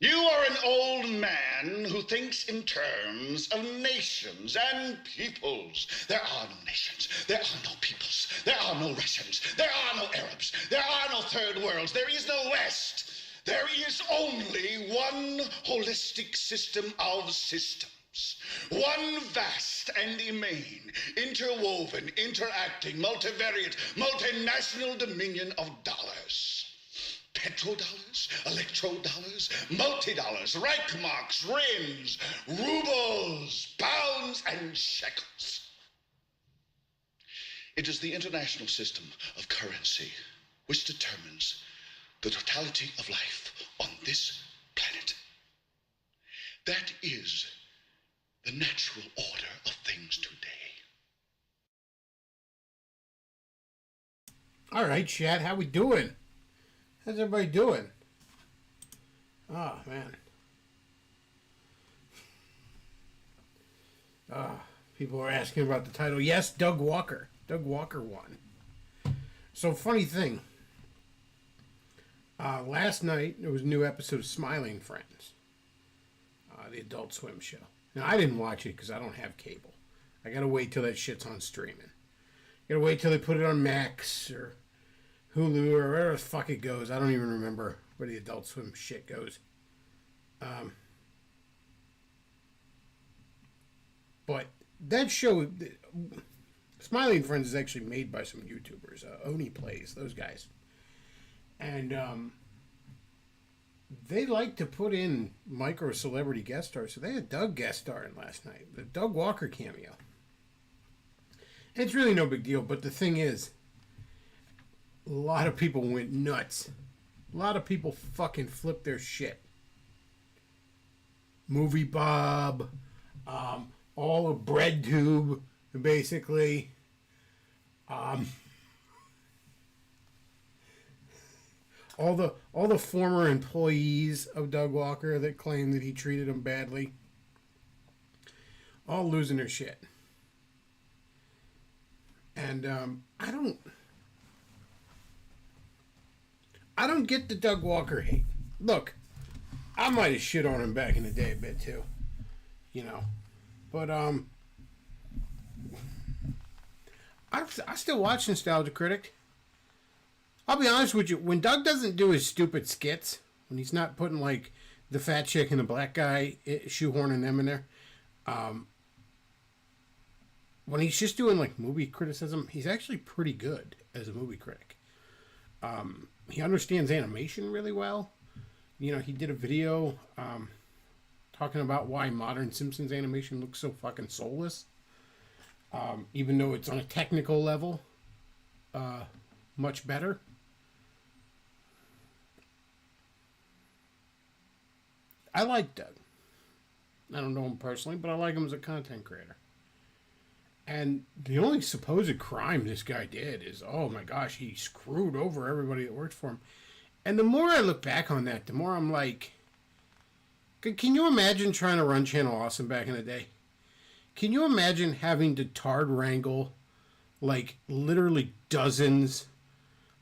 You are an old man who thinks in terms of nations and peoples. There are no nations. There are no peoples. There are no Russians. There are no Arabs. There are no third worlds. There is no West. There is only one holistic system of systems. One vast and immane, interwoven, interacting, multivariate, multinational dominion of dollars. Petrodollars, electrodollars, multi-dollars, Reichmarks, rins, rubles, pounds, and shekels. It is the international system of currency which determines the totality of life on this planet. That is the natural order of things today. All right, Chad, how we doing? How's everybody doing? Oh, man. People are asking about the title. Yes, Doug Walker. Doug Walker won. So, funny thing. Last night, there was a new episode of Smiling Friends. The Adult Swim show. Now, I didn't watch it because I don't have cable. I gotta wait till that shit's on streaming. Gotta wait till they put it on Max or Hulu or wherever the fuck it goes. I don't even remember where the Adult Swim shit goes. But that show, Smiling Friends, is actually made by some YouTubers. Oni Plays, those guys. And they like to put in micro celebrity guest stars. So they had Doug guest starring last night. The Doug Walker cameo. And it's really no big deal, but the thing is, a lot of people went nuts. A lot of people fucking flipped their shit. Movie Bob, all of BreadTube, basically. All the former employees of Doug Walker that claimed that he treated them badly, all losing their shit. And I don't get the Doug Walker hate. Look, I might have shit on him back in the day a bit too, you know, but I still watch Nostalgia Critic. I'll be honest with you, when Doug doesn't do his stupid skits, when he's not putting like the fat chick and the black guy, shoehorning them in there, when he's just doing like movie criticism, he's actually pretty good as a movie critic. He understands animation really well. You know, he did a video talking about why modern Simpsons animation looks so fucking soulless, even though it's on a technical level much better. I like Doug. I don't know him personally, but I like him as a content creator. And the only supposed crime this guy did is, oh my gosh, he screwed over everybody that worked for him. And the more I look back on that, the more I'm like, can you imagine trying to run Channel Awesome back in the day? Can you imagine having to tard wrangle like literally dozens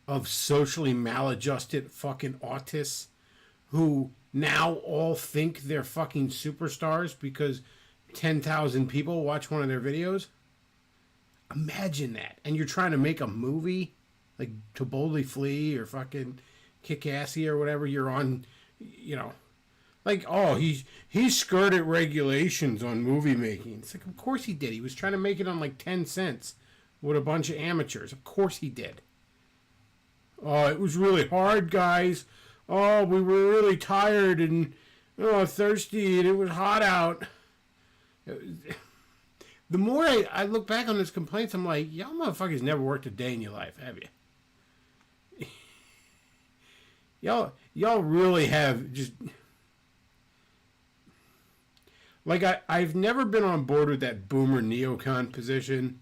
of socially maladjusted fucking autists who now all think they're fucking superstars because 10,000 people watch one of their videos? Imagine that. And you're trying to make a movie like To Boldly Flee or fucking Kick-Assy or whatever. You're on, you know, like, oh, he skirted regulations on movie making. It's like, of course he did. He was trying to make it on like 10 cents with a bunch of amateurs. Of course he did. Oh, it was really hard, guys. Oh, we were really tired and thirsty and it was hot out. The more I look back on his complaints, I'm like, y'all motherfuckers never worked a day in your life, have you? y'all really have just... Like, I've never been on board with that boomer neocon position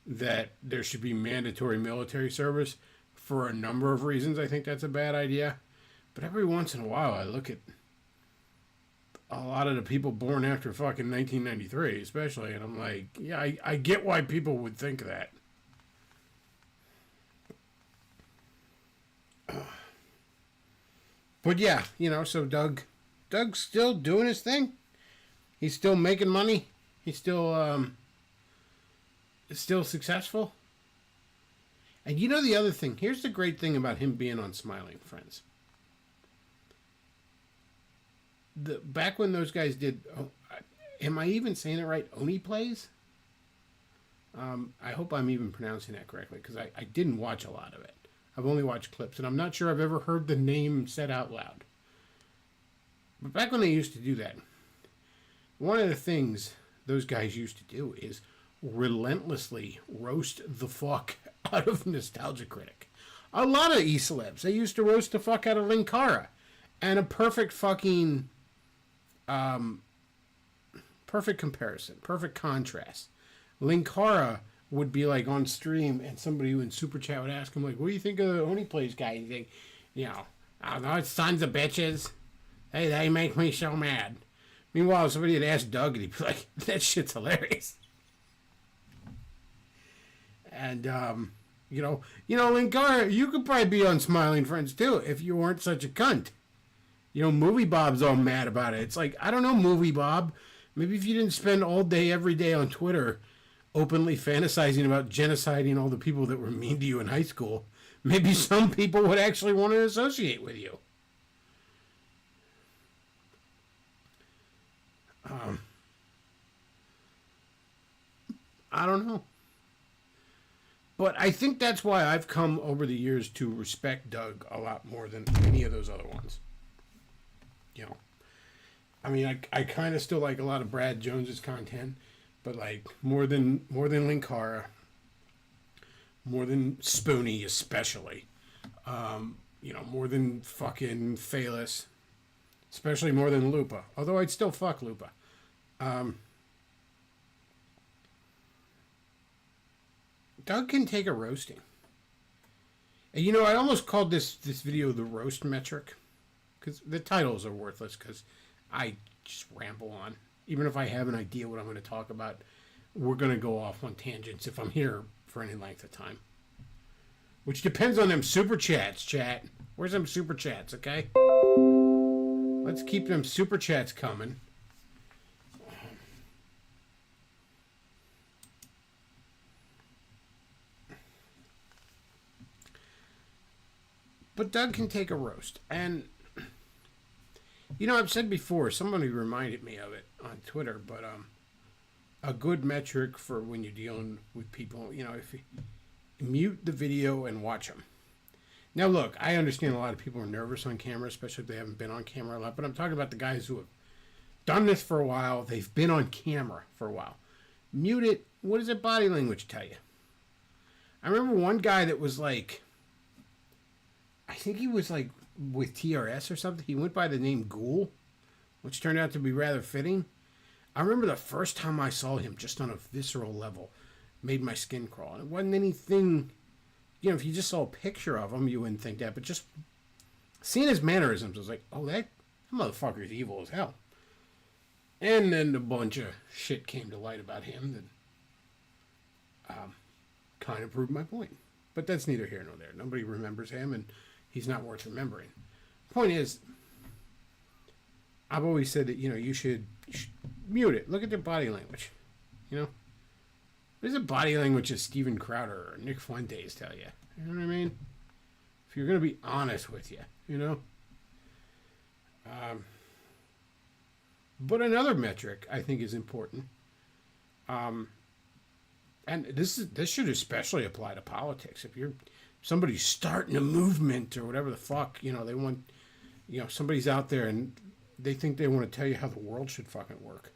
that there should be mandatory military service for a number of reasons. I think that's a bad idea. But every once in a while, I look at a lot of the people born after fucking 1993, especially, and I'm like, yeah, I get why people would think that. But yeah, so Doug Doug's still doing his thing. He's still making money. He's still successful. And you know the other thing. Here's the great thing about him being on Smiling Friends. Back when those guys did, am I even saying it right? Oni Plays? I hope I'm even pronouncing that correctly, because I didn't watch a lot of it. I've only watched clips, and I'm not sure I've ever heard the name said out loud. But back when they used to do that, one of the things those guys used to do is relentlessly roast the fuck out of Nostalgia Critic. A lot of E-celebs, they used to roast the fuck out of Linkara. And a perfect fucking, perfect comparison, perfect contrast. Linkara would be like on stream, and somebody in Super Chat would ask him, like, what do you think of the Oni Plays guy? You think, I don't know, sons of bitches. Hey, they make me so mad. Meanwhile, somebody had asked Doug, and he'd be like, that shit's hilarious. And, Linkara, you could probably be on Smiling Friends, too, if you weren't such a cunt. Movie Bob's all mad about it. It's like, I don't know, Movie Bob. Maybe if you didn't spend all day, every day on Twitter openly fantasizing about genociding all the people that were mean to you in high school, maybe some people would actually want to associate with you. I don't know. But I think that's why I've come over the years to respect Doug a lot more than any of those other ones. I kind of still like a lot of Brad Jones's content, but like more than Linkara, more than Spoonie especially, more than fucking Phaelus, especially more than Lupa. Although I'd still fuck Lupa. Doug can take a roasting. And I almost called this video the roast metric, because the titles are worthless, because I just ramble on. Even if I have an idea what I'm going to talk about, we're going to go off on tangents if I'm here for any length of time. Which depends on them super chats, chat. Where's them super chats, okay? Let's keep them super chats coming. But Doug can take a roast. And, I've said before, somebody reminded me of it on Twitter, but a good metric for when you're dealing with people, if you mute the video and watch them. Now, look, I understand a lot of people are nervous on camera, especially if they haven't been on camera a lot, but I'm talking about the guys who have done this for a while. They've been on camera for a while. Mute it. What does their body language tell you? I remember one guy that was like, I think he was like with TRS or something. He went by the name Ghoul, which turned out to be rather fitting. I remember the first time I saw him, just on a visceral level, made my skin crawl. And it wasn't anything, if you just saw a picture of him, you wouldn't think that. But just seeing his mannerisms, I was like, oh, that motherfucker's evil as hell. And then a bunch of shit came to light about him that kind of proved my point. But that's neither here nor there. Nobody remembers him, and he's not worth remembering. Point is, I've always said that, you should mute it. Look at their body language. What does the body language of Steven Crowder or Nick Fuentes tell you? You know what I mean? If you're going to be honest with you, But another metric I think is important. And this should especially apply to politics. If somebody's starting a movement or whatever the fuck, they want, somebody's out there and they think they want to tell you how the world should fucking work.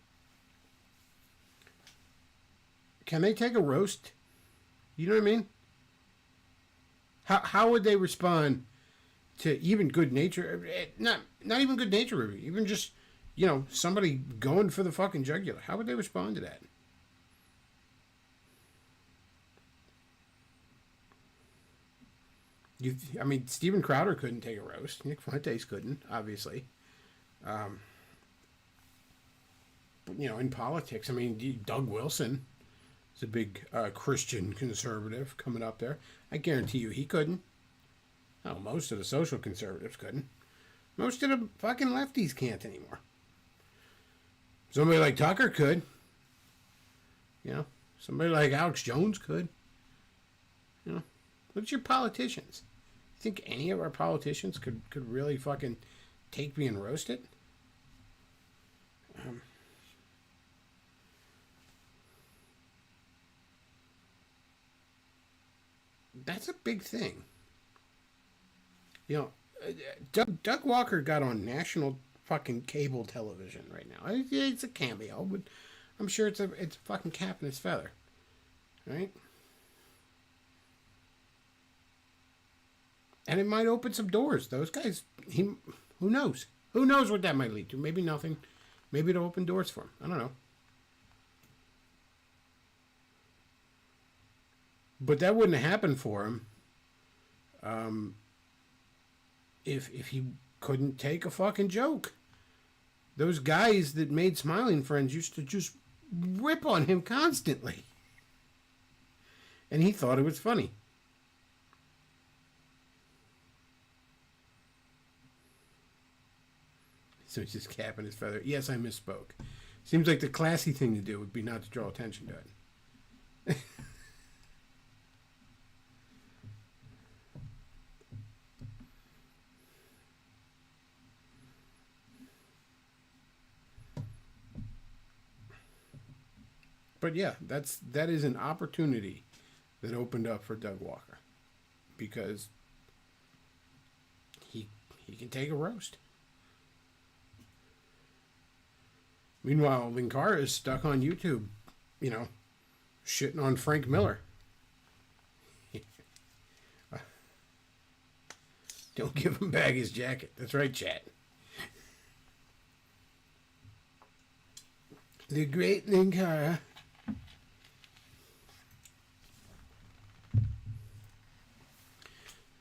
Can they take a roast? You know what I mean? How would they respond to even good nature? Not even good nature review. Even just, somebody going for the fucking jugular. How would they respond to that? Steven Crowder couldn't take a roast. Nick Fuentes couldn't, obviously. But, in politics, Doug Wilson is a big Christian conservative coming up there. I guarantee you he couldn't. Oh, most of the social conservatives couldn't. Most of the fucking lefties can't anymore. Somebody like Tucker could. You know, somebody like Alex Jones could. You know, look at your politicians. You think any of our politicians could really fucking take being roasted? That's a big thing. You know, Doug Walker got on national fucking cable television right now. It's a cameo, but I'm sure it's a fucking cap in his feather, right? And it might open some doors. Those guys, who knows? Who knows what that might lead to? Maybe nothing. Maybe it'll open doors for him. I don't know. But that wouldn't have happened for him if he couldn't take a fucking joke. Those guys that made Smiling Friends used to just rip on him constantly. And he thought it was funny. So he's just capping his feather. Yes, I misspoke. Seems like the classy thing to do would be not to draw attention to it. But yeah, that is an opportunity that opened up for Doug Walker, because he can take a roast. Meanwhile, Linkara is stuck on YouTube, you know, shitting on Frank Miller. Don't give him back his jacket. That's right, chat. The great Linkara.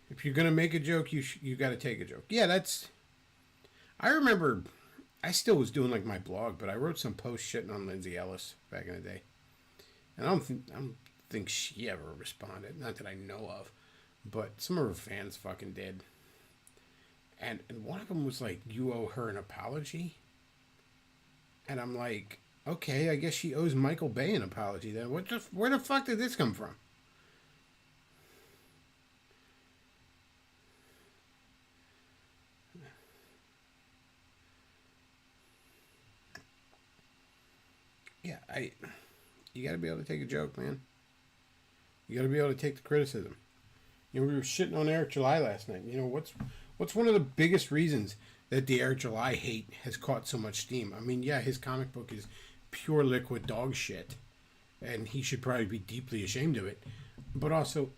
If you're gonna make a joke, you got to take a joke. Yeah, that's. I remember, I still was doing like my blog, but I wrote some posts shitting on Lindsay Ellis back in the day, and I don't think she ever responded. Not that I know of, but some of her fans fucking did. And one of them was like, "You owe her an apology," and I'm like, okay, I guess she owes Michael Bay an apology then. Where the fuck did this come from? Yeah, you got to be able to take a joke, man. You got to be able to take the criticism. You know, we were shitting on Eric July last night. You know, what's one of the biggest reasons that the Eric July hate has caught so much steam? I mean, yeah, his comic book is pure liquid dog shit, and he should probably be deeply ashamed of it. But also,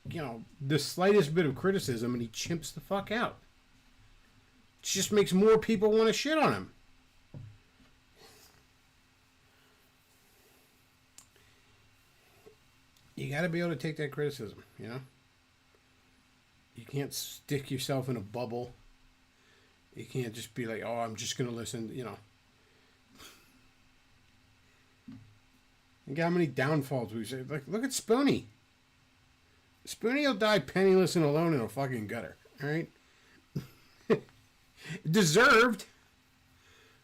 you know, the slightest bit of criticism and he chimps the fuck out. It just makes more people want to shit on him. You got to be able to take that criticism, you know? You can't stick yourself in a bubble. You can't just be like, oh, I'm just going to listen, you know. Look how many downfalls we say. Like, look at Spoonie. Spoonie will die penniless and alone in a fucking gutter, all right? Deserved,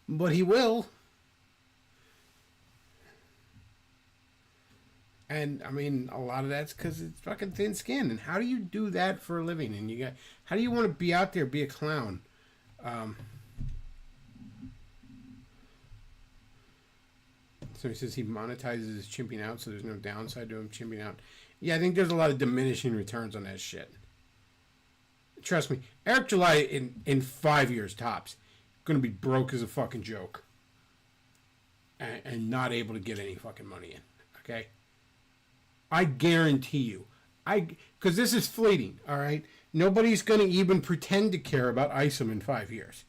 but he will. And I mean, a lot of that's because it's fucking thin skin. And how do you do that for a living? And how do you want to be out there, be a clown? So he says he monetizes his chimping out, so there's no downside to him chimping out. Yeah, I think there's a lot of diminishing returns on that shit. Trust me, Eric July in 5 years tops, going to be broke as a fucking joke. And not able to get any fucking money in. Okay? I guarantee you. Because this is fleeting, all right? Nobody's going to even pretend to care about Isom in 5 years.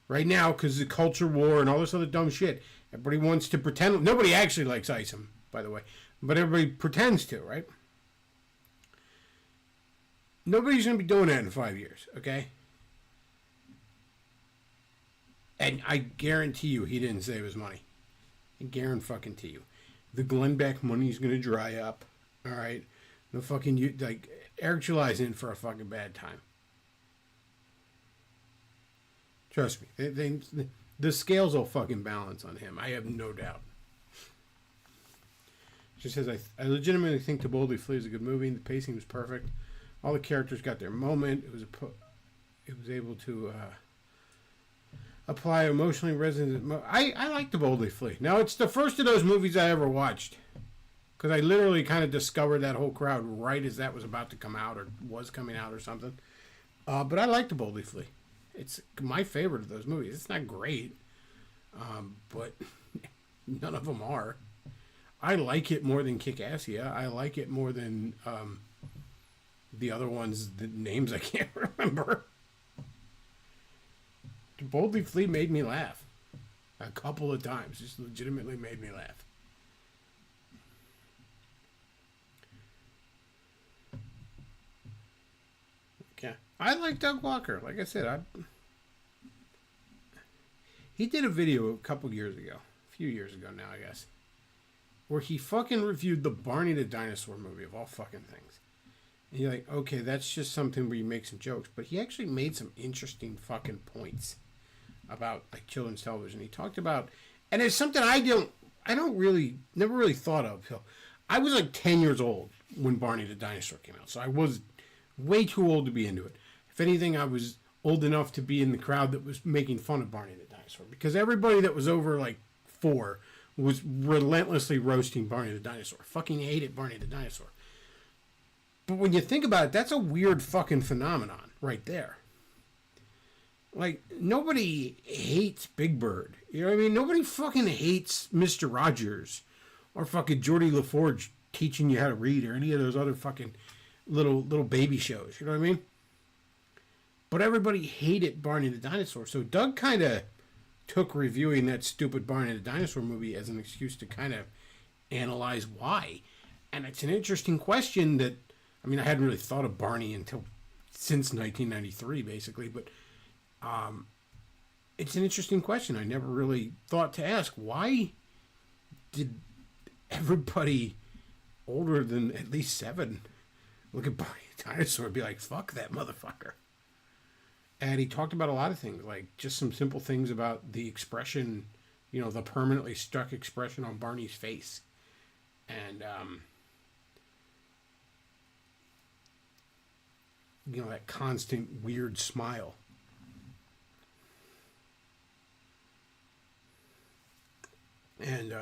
Right now, because the culture war and all this other dumb shit, everybody wants to pretend. Nobody actually likes Isom, by the way. But everybody pretends to, right? Nobody's going to be doing that in 5 years, okay? And I guarantee you he didn't save his money. I guarantee you. The Glenbeck money's going to dry up, all right? The fucking, like, Eric July's in for a fucking bad time. Trust me. The scales will fucking balance on him. I have no doubt. She says, I legitimately think To Boldly Flee is a good movie. The pacing was perfect. All the characters got their moment. It was able to apply emotionally resonant. I like To Boldly Flee. Now, it's the first of those movies I ever watched. Because I literally kind of discovered that whole crowd right as that was about to come out or was coming out or something. But I like To Boldly Flee. It's my favorite of those movies. It's not great. But none of them are. I like it more than Kick-Assia. I like it more than the other ones, the names I can't remember. To Boldly Flee made me laugh. A couple of times. Just legitimately made me laugh. Yeah. I like Doug Walker. Like I said, he did a video a couple years ago. A few years ago now, I guess. Where he fucking reviewed the Barney the Dinosaur movie of all fucking things. And you're like, okay, that's just something where you make some jokes. But he actually made some interesting fucking points about like children's television. He talked about, and it's something never really thought of. I was like 10 years old when Barney the Dinosaur came out. So I was way too old to be into it. If anything, I was old enough to be in the crowd that was making fun of Barney the Dinosaur. Because everybody that was over like 4 was relentlessly roasting Barney the Dinosaur. Fucking hated Barney the Dinosaur. But when you think about it, that's a weird fucking phenomenon right there. Like, nobody hates Big Bird. You know what I mean? Nobody fucking hates Mr. Rogers or fucking Geordie LaForge teaching you how to read or any of those other fucking little baby shows. You know what I mean? But everybody hated Barney the Dinosaur. So Doug kind of took reviewing that stupid Barney the Dinosaur movie as an excuse to kind of analyze why. And it's an interesting question that, I mean, I hadn't really thought of Barney since 1993, basically, but it's an interesting question I never really thought to ask. Why did everybody older than at least 7 look at Barney the Dinosaur and be like, fuck that motherfucker? And he talked about a lot of things, like just some simple things about the expression, you know, the permanently stuck expression on Barney's face. And, you know, that constant weird smile. And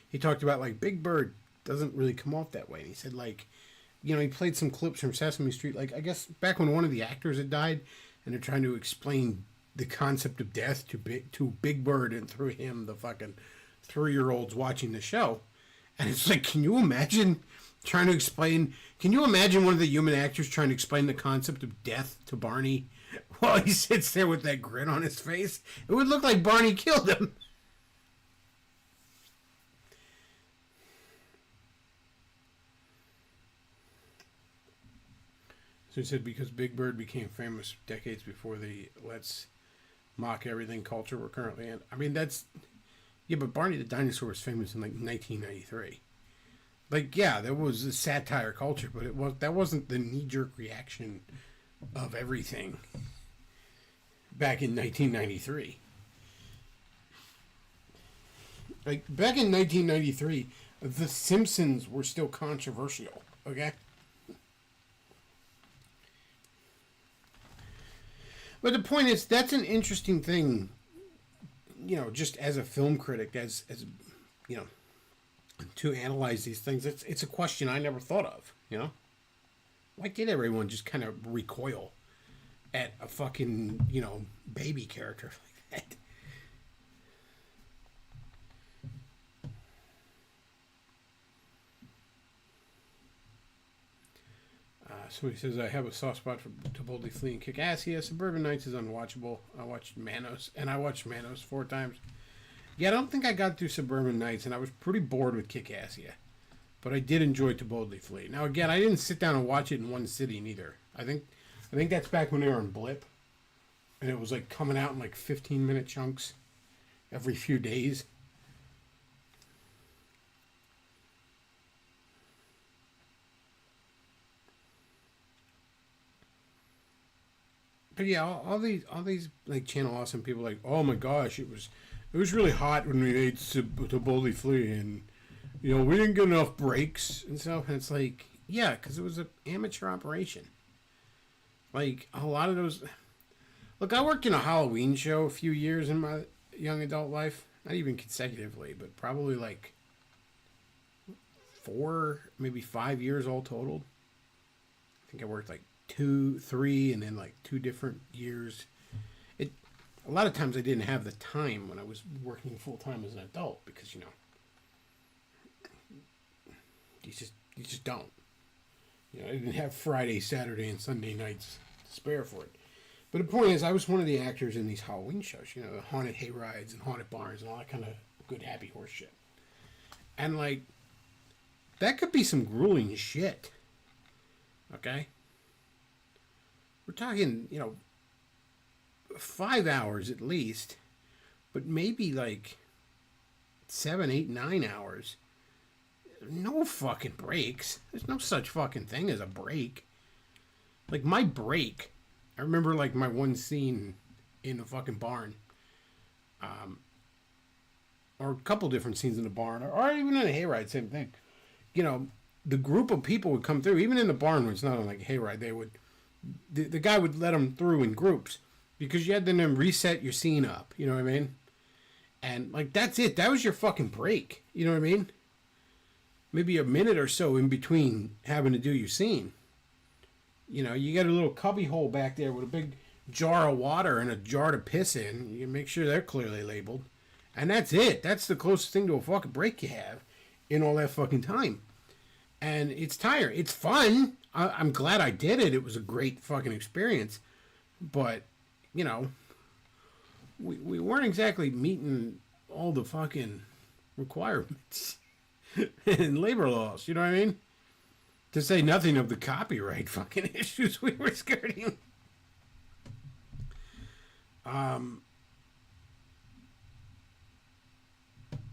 he talked about, like, Big Bird doesn't really come off that way. And he said, like, you know, he played some clips from Sesame Street, like, I guess back when one of the actors had died, and they're trying to explain the concept of death to Big Bird, and through him, the fucking 3-year-olds watching the show. And it's like, can you imagine one of the human actors trying to explain the concept of death to Barney while he sits there with that grin on his face? It would look like Barney killed him. So he said because Big Bird became famous decades before the let's mock everything culture we're currently in. I mean, yeah, but Barney the Dinosaur was famous in like 1993. Like, yeah, there was a satire culture, but that wasn't the knee-jerk reaction of everything back in 1993. Like, back in 1993, The Simpsons were still controversial, okay? But the point is, that's an interesting thing, you know, just as a film critic, as you know, to analyze these things. It's a question I never thought of, you know? Why did everyone just kind of recoil at a fucking, you know, baby character like that? Somebody says, I have a soft spot for To Boldly Flee and Kick-Assia. Suburban Nights is unwatchable. I watched Manos 4 times. Yeah, I don't think I got through Suburban Nights, and I was pretty bored with Kick-Assia. But I did enjoy To Boldly Flee. Now, again, I didn't sit down and watch it in one sitting either. I think that's back when they were on Blip. And it was like coming out in like 15-minute chunks every few days. Yeah, all these like Channel Awesome people like, oh my gosh, it was really hot when we made to Boldly Flee, and we didn't get enough breaks and stuff. And it's like, yeah, because it was an amateur operation. Like a lot of those. Look, I worked in a Halloween show a few years in my young adult life, not even consecutively, but probably like 4, maybe 5 years all totaled. I think I worked like 2, 3, and then like 2 different years. A lot of times I didn't have the time when I was working full time as an adult because you just don't. I didn't have Friday, Saturday, and Sunday nights to spare for it. But the point is, I was one of the actors in these Halloween shows. The haunted hay rides and haunted barns and all that kind of good happy horse shit. And like, that could be some grueling shit. Okay? We're talking, 5 hours at least, but maybe like 7, 8, 9 hours. No fucking breaks. There's no such fucking thing as a break. Like my break, I remember like my one scene in the fucking barn, or a couple different scenes in the barn, or even in a hayride, same thing. The group of people would come through, even in the barn when it's not on like a hayride, the guy would let them through in groups. Because you had to then reset your scene up, you know what I mean? And, like, that's it. That was your fucking break, you know what I mean? Maybe a minute or so in between having to do your scene. You got a little cubby hole back there with a big jar of water and a jar to piss in. You make sure they're clearly labeled. And that's it. That's the closest thing to a fucking break you have in all that fucking time. And it's tiring. It's fun. I'm glad I did it. It was a great fucking experience. But... we weren't exactly meeting all the fucking requirements and labor laws, you know what I mean? To say nothing of the copyright fucking issues we were skirting.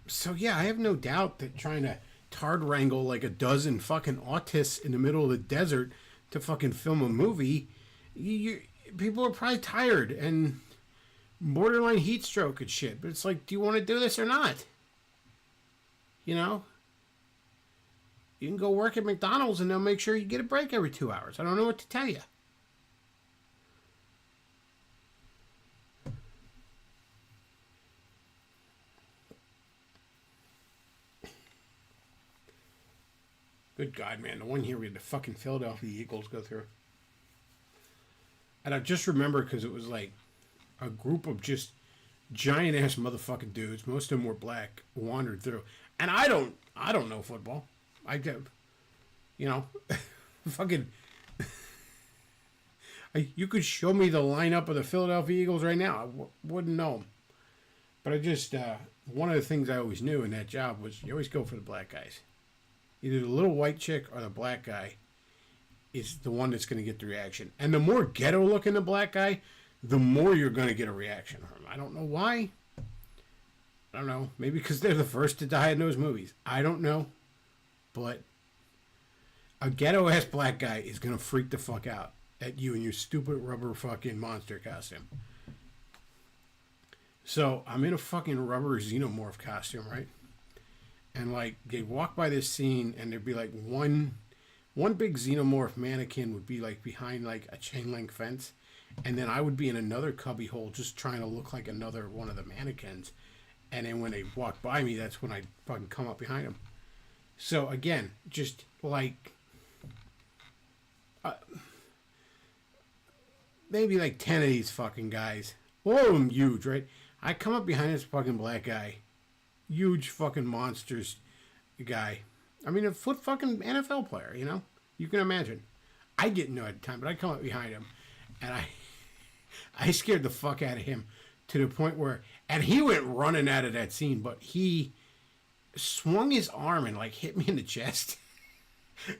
So yeah, I have no doubt that trying to tard wrangle like a dozen fucking autists in the middle of the desert to fucking film a movie, people are probably tired and borderline heat stroke and shit. But it's like, do you want to do this or not? You can go work at McDonald's and they'll make sure you get a break every 2 hours. I don't know what to tell you. Good God, man. The one here we had the fucking Philadelphia Eagles go through. And I just remember because it was like a group of just giant ass motherfucking dudes. Most of them were black. Wandered through, and I don't know football. I do, fucking. You could show me the lineup of the Philadelphia Eagles right now. I wouldn't know them. But I just one of the things I always knew in that job was you always go for the black guys. Either the little white chick or the black guy is the one that's going to get the reaction. And the more ghetto looking the black guy, the more you're going to get a reaction from him. I don't know why. I don't know. Maybe because they're the first to die in those movies. I don't know. But a ghetto ass black guy is going to freak the fuck out at you in your stupid rubber fucking monster costume. So I'm in a fucking rubber xenomorph costume, right? And like they walk by this scene and there'd be like one big xenomorph mannequin would be like behind like a chain link fence, and then I would be in another cubby hole just trying to look like another one of the mannequins. And then when they walk by me, that's when I fucking come up behind them. So again, just like maybe like 10 of these fucking guys, all of them huge, right? I come up behind this fucking black guy, huge fucking monsters guy. I mean, a foot fucking NFL player, You can imagine. I didn't know at the time, but I come up behind him, and I scared the fuck out of him to the point where, and he went running out of that scene, but he swung his arm and like hit me in the chest,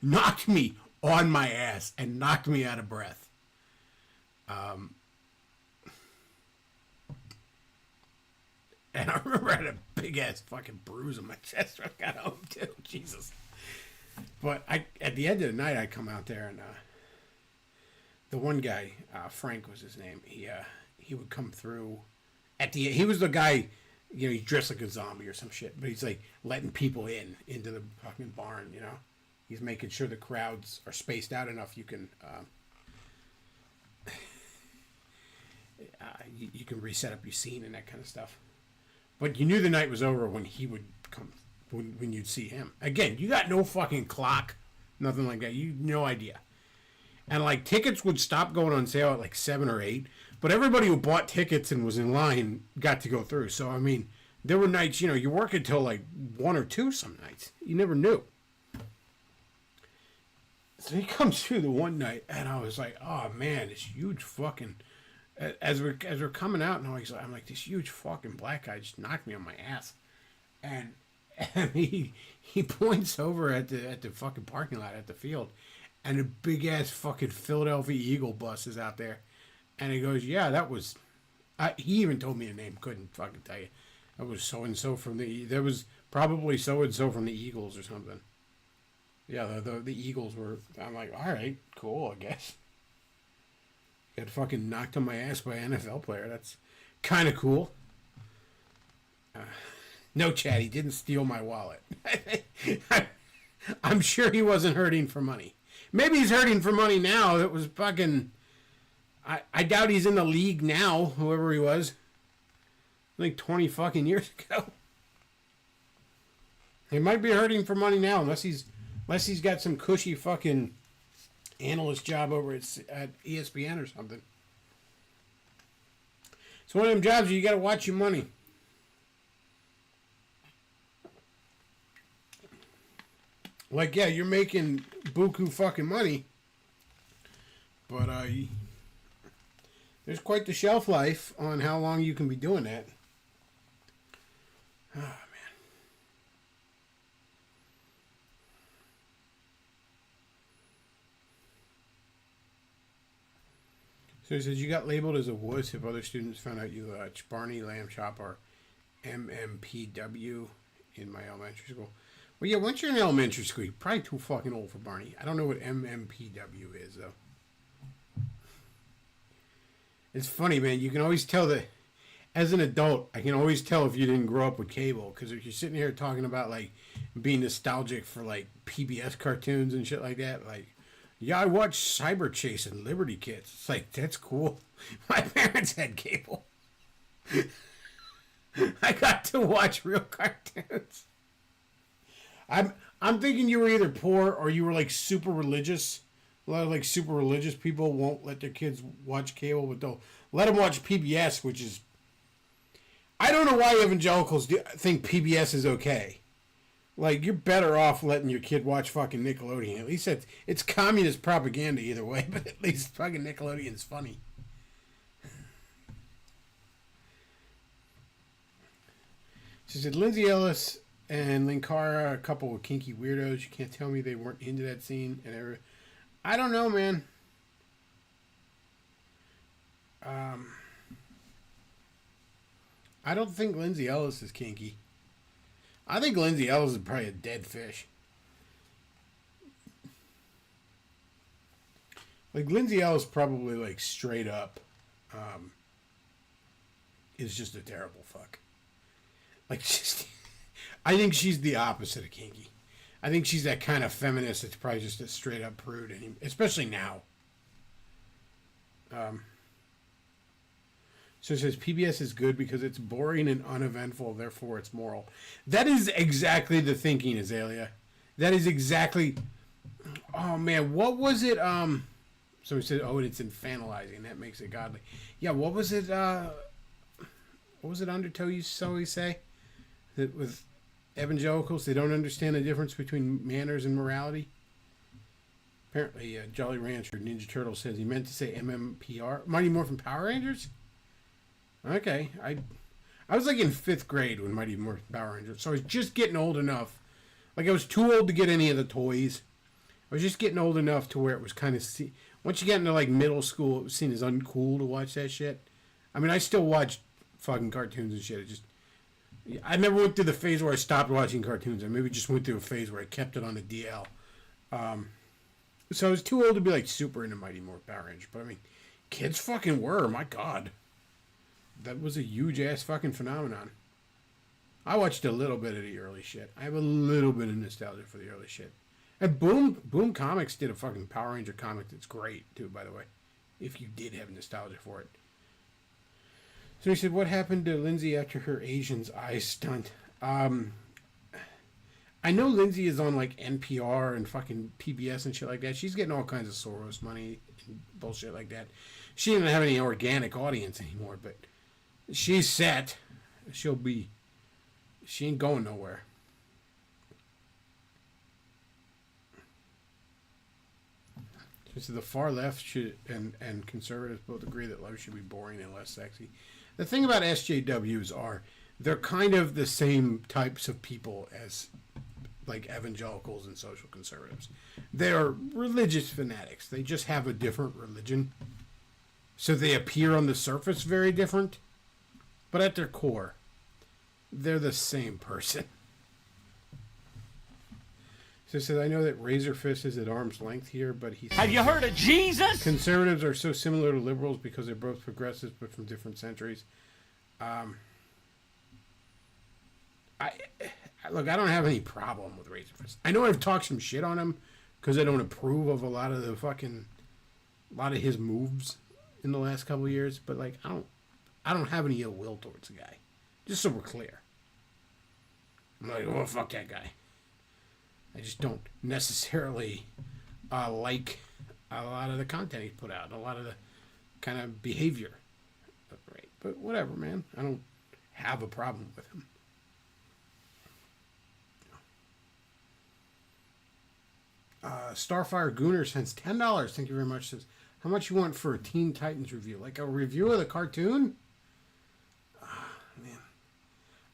knocked me on my ass, and knocked me out of breath. And I remember I had a big ass fucking bruise on my chest when I got home too. Jesus. But at the end of the night, I come out there and the one guy, Frank was his name. He would come through at the. He was the guy, you know, he's dressed like a zombie or some shit, but he's like letting people into the fucking barn. You know, he's making sure the crowds are spaced out enough. You can. You can reset up your scene and that kind of stuff. But you knew the night was over when he would come, when you'd see him. Again, you got no fucking clock, nothing like that. You no idea. And like tickets would stop going on sale at like 7 or 8, but everybody who bought tickets and was in line got to go through. So I mean, there were nights, you know, you work until like 1 or 2 some nights. You never knew. So he comes through the one night, and I was like, oh man, this huge fucking. As we're coming out, and I'm like, this huge fucking black guy just knocked me on my ass, and he points over at the fucking parking lot at the field, and a big ass fucking Philadelphia Eagle bus is out there, and he goes, yeah, that was. He even told me a name, couldn't fucking tell you. That was so and so from the. There was probably so and so from the Eagles or something. Yeah, the Eagles were. I'm like, all right, cool, I guess. Got fucking knocked on my ass by an NFL player. That's kind of cool. No, Chad, he didn't steal my wallet. I'm sure he wasn't hurting for money. Maybe he's hurting for money now. It was fucking... I doubt he's in the league now, whoever he was. Like 20 fucking years ago. He might be hurting for money now, unless he's got some cushy fucking... analyst job over at ESPN or something. It's one of them jobs where you gotta watch your money. Like, yeah, you're making buku fucking money, but there's quite the shelf life on how long you can be doing that. Oh, man. So he says, you got labeled as a wuss if other students found out you Barney, Lamb Chop, or MMPW in my elementary school. Well, yeah, once you're in elementary school, you're probably too fucking old for Barney. I don't know what MMPW is, though. It's funny, man. You can always tell that, as an adult, I can always tell if you didn't grow up with cable. Because if you're sitting here talking about, like, being nostalgic for, like, PBS cartoons and shit like that, like, yeah, I watched Cyber Chase and Liberty Kids. It's like, that's cool. My parents had cable. I got to watch real cartoons. I'm thinking you were either poor or you were like super religious. A lot of like super religious people won't let their kids watch cable, but they'll let them watch PBS, which is... I don't know why evangelicals think PBS is okay. Like, you're better off letting your kid watch fucking Nickelodeon. At least it's communist propaganda either way, but at least fucking Nickelodeon's funny. She said, Lindsay Ellis and Linkara, a couple of kinky weirdos. You can't tell me they weren't into that scene. And I don't know, man. I don't think Lindsay Ellis is kinky. I think Lindsay Ellis is probably a dead fish. Like, Lindsay Ellis probably, like, straight up is just a terrible fuck. Like, just... I think she's the opposite of kinky. I think she's that kind of feminist that's probably just a straight up prude, especially now. So it says PBS is good because it's boring and uneventful, therefore it's moral. That is exactly the thinking, Azalea. That is exactly... Oh, man, what was it? So he said, oh, it's infantilizing. That makes it godly. Yeah, what was it? What was it Undertow used to always say? That with evangelicals, they don't understand the difference between manners and morality. Apparently, Jolly Rancher Ninja Turtle says he meant to say MMPR. Mighty Morphin Power Rangers? Okay. I was like in 5th grade when Mighty Morphin Power Rangers, so I was just getting old enough. Like, I was too old to get any of the toys. I was just getting old enough to where it was kind of... Once you get into, like, middle school, it was seen as uncool to watch that shit. I mean, I still watch fucking cartoons and shit. I never went through the phase where I stopped watching cartoons. I maybe just went through a phase where I kept it on the DL. So I was too old to be like super into Mighty Morphin Power Rangers, but I mean, kids fucking were. My God, that was a huge ass fucking phenomenon. I watched a little bit of the early shit. I have a little bit of nostalgia for the early shit. And Boom Comics did a fucking Power Ranger comic that's great too, by the way. If you did have nostalgia for it. So he said, what happened to Lindsay after her Asian's eye stunt? I know Lindsay is on like NPR and fucking PBS and shit like that. She's getting all kinds of Soros money and bullshit like that. She doesn't have any organic audience anymore, but she's set. She ain't going nowhere. So the far left should and conservatives both agree that life should be boring and less sexy. The thing about SJWs are they're kind of the same types of people as like evangelicals and social conservatives. They are religious fanatics. They just have a different religion. So they appear on the surface very different. But at their core, they're the same person. So it says, I know that Razor Fist is at arm's length here, but he's... Have you heard of Jesus? Conservatives are so similar to liberals because they're both progressives, but from different centuries. Look, I don't have any problem with Razor Fist. I know I've talked some shit on him because I don't approve of a lot of his moves in the last couple of years, but like I don't have any ill will towards the guy. Just so we're clear. I'm like, oh, fuck that guy. I just don't necessarily like a lot of the content he put out, a lot of the kind of behavior. Right. But whatever, man. I don't have a problem with him. Starfire Gooner sends $10. Thank you very much. Says, how much you want for a Teen Titans review? Like a review of the cartoon? Man.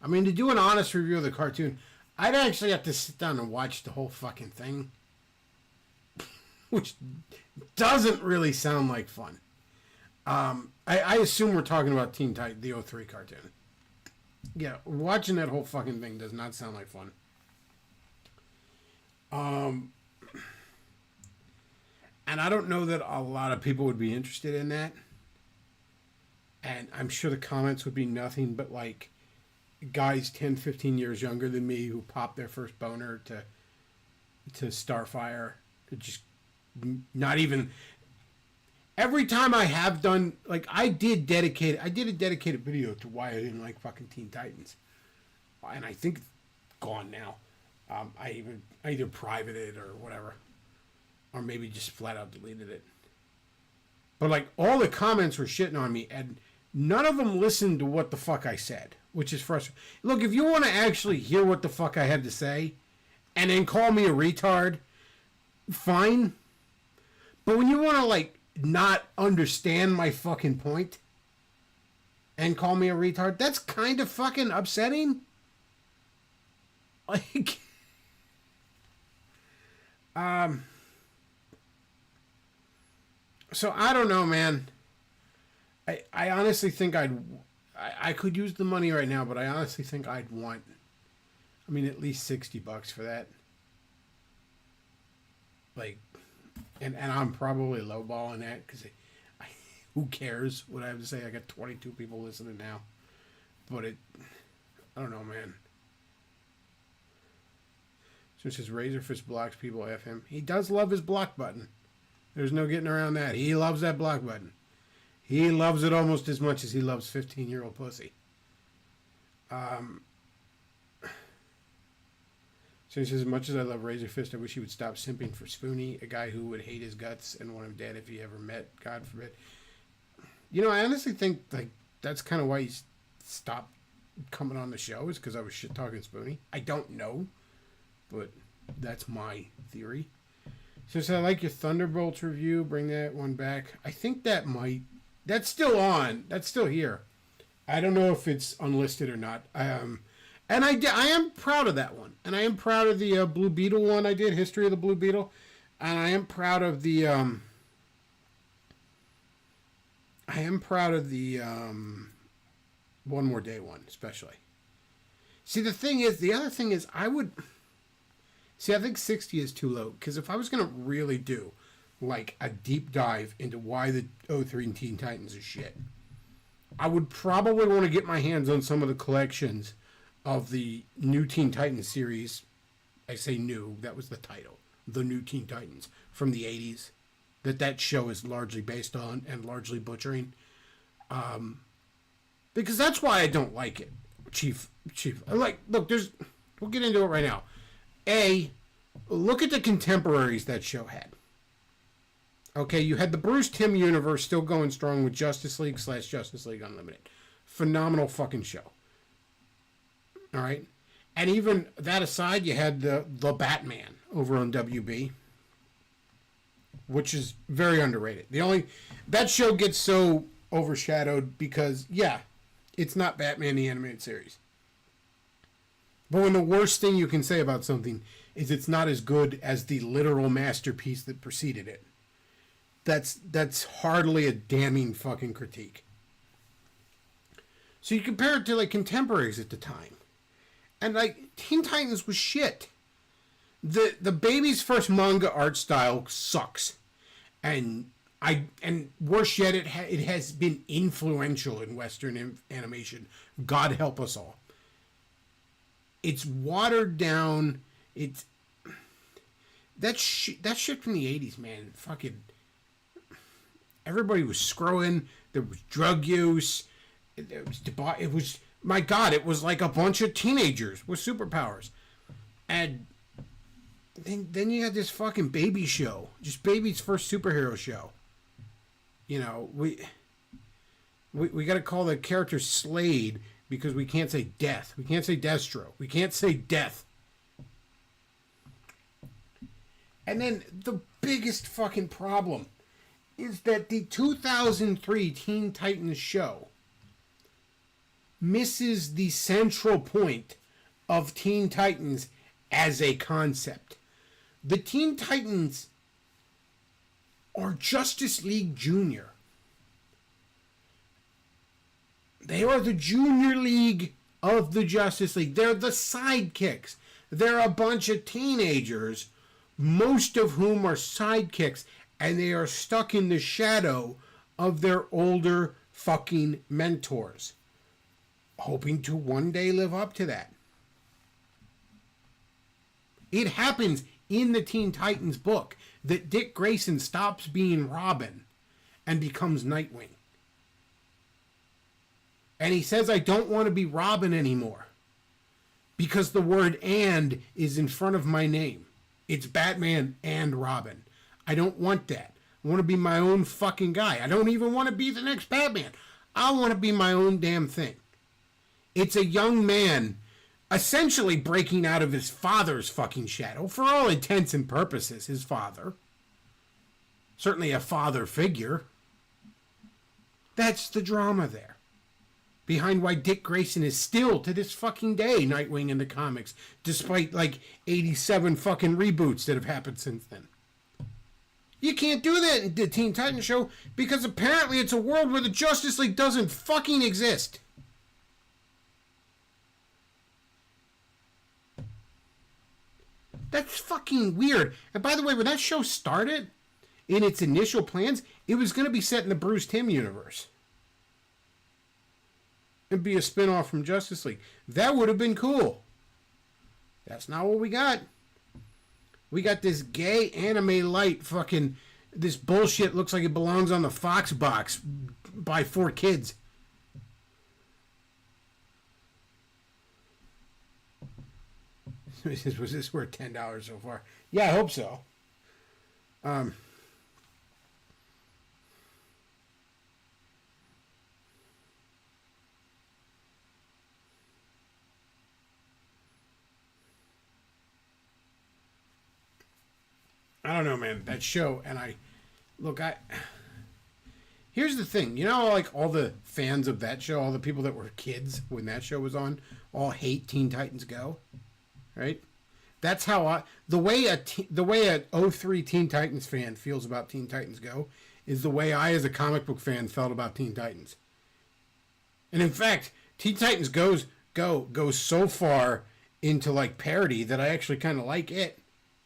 I mean, to do an honest review of the cartoon, I'd actually have to sit down and watch the whole fucking thing. Which doesn't really sound like fun. I assume we're talking about Teen Titans, the '03 cartoon. Yeah, watching that whole fucking thing does not sound like fun. And I don't know that a lot of people would be interested in that. And I'm sure the comments would be nothing but like guys 10, 15 years younger than me who popped their first boner to Starfire. Just not even... Every time I have done... Like, I did a dedicated video to why I didn't like fucking Teen Titans. And I think it's gone now. I either privated it or whatever. Or maybe just flat out deleted it. But like all the comments were shitting on me and none of them listened to what the fuck I said. Which is frustrating. Look, if you want to actually hear what the fuck I had to say and then call me a retard, fine. But when you want to like not understand my fucking point and call me a retard, that's kind of fucking upsetting. Like... So I don't know, man. I honestly think I could use the money right now, but I honestly think I'd want, at least $60 for that. Like, and I'm probably lowballing that because who cares what I have to say? I got 22 people listening now, but I don't know, man. So it says Razorfist blocks people. F him. He does love his block button. There's no getting around that. He loves that block button. He loves it almost as much as he loves 15-year-old pussy. So he says, as much as I love Razor Fist, I wish he would stop simping for Spoonie, a guy who would hate his guts and want him dead if he ever met, God forbid. I honestly think like that's kind of why he stopped coming on the show, is because I was shit-talking Spoonie. I don't know, but that's my theory. So I like your Thunderbolts review. Bring that one back. I think that's still on. That's still here. I don't know if it's unlisted or not. And I am proud of that one. And I am proud of the Blue Beetle one I did, History of the Blue Beetle. And I am proud of the One More Day one, especially. See, the other thing is, I think 60 is too low. Because if I was going to really do like a deep dive into why the '03 Teen Titans is shit. I would probably want to get my hands on some of the collections of the new Teen Titans series. I say new, that was the title. The New Teen Titans from the 80s. That show is largely based on and largely butchering. Because that's why I don't like it. Chief. Look, we'll get into it right now. Look at the contemporaries that show had. Okay, you had the Bruce Timm universe still going strong with Justice League / Justice League Unlimited. Phenomenal fucking show. All right? And even that aside, you had the Batman over on WB, which is very underrated. That show gets so overshadowed because, yeah, it's not Batman the Animated Series. But when the worst thing you can say about something is it's not as good as the literal masterpiece that preceded it, that's hardly a damning fucking critique. So you compare it to like contemporaries at the time, and like Teen Titans was shit. The baby's first manga art style sucks, and worse yet, it has been influential in Western animation. God help us all. It's watered down. It's that shit from the '80s, man. Fucking everybody was screwing. There was drug use. It was my God. It was like a bunch of teenagers with superpowers, and then you had this fucking baby show, just baby's first superhero show. You know, we got to call the character Slade because we can't say Death. We can't say Destro. We can't say Death. And then the biggest fucking problem is that the 2003 Teen Titans show misses the central point of Teen Titans as a concept. The Teen Titans are Justice League Junior. They are the Junior League of the Justice League. They're the sidekicks. They're a bunch of teenagers, most of whom are sidekicks, and they are stuck in the shadow of their older fucking mentors, hoping to one day live up to that. It happens in the Teen Titans book that Dick Grayson stops being Robin and becomes Nightwing. And he says, I don't want to be Robin anymore because the word "and" is in front of my name. It's Batman and Robin. I don't want that. I want to be my own fucking guy. I don't even want to be the next Batman. I want to be my own damn thing. It's a young man essentially breaking out of his father's fucking shadow, for all intents and purposes, his father. Certainly a father figure. That's the drama there. Behind why Dick Grayson is still, to this fucking day, Nightwing in the comics, despite like 87 fucking reboots that have happened since then. You can't do that in the Teen Titans show because apparently it's a world where the Justice League doesn't fucking exist. That's fucking weird. And by the way, when that show started, in its initial plans, it was going to be set in the Bruce Timm universe. And be a spin-off from Justice League. That would have been cool. That's not what we got. We got this gay anime light fucking... This bullshit looks like it belongs on the Fox box by 4 kids. Was this worth $10 so far? Yeah, I hope so. I don't know, man. That show, and here's the thing. You know, like all the fans of that show, all the people that were kids when that show was on, all hate Teen Titans Go, right? That's how the way a '03 Teen Titans fan feels about Teen Titans Go is the way I, as a comic book fan, felt about Teen Titans. And in fact, Teen Titans goes so far into like parody that I actually kind of like it.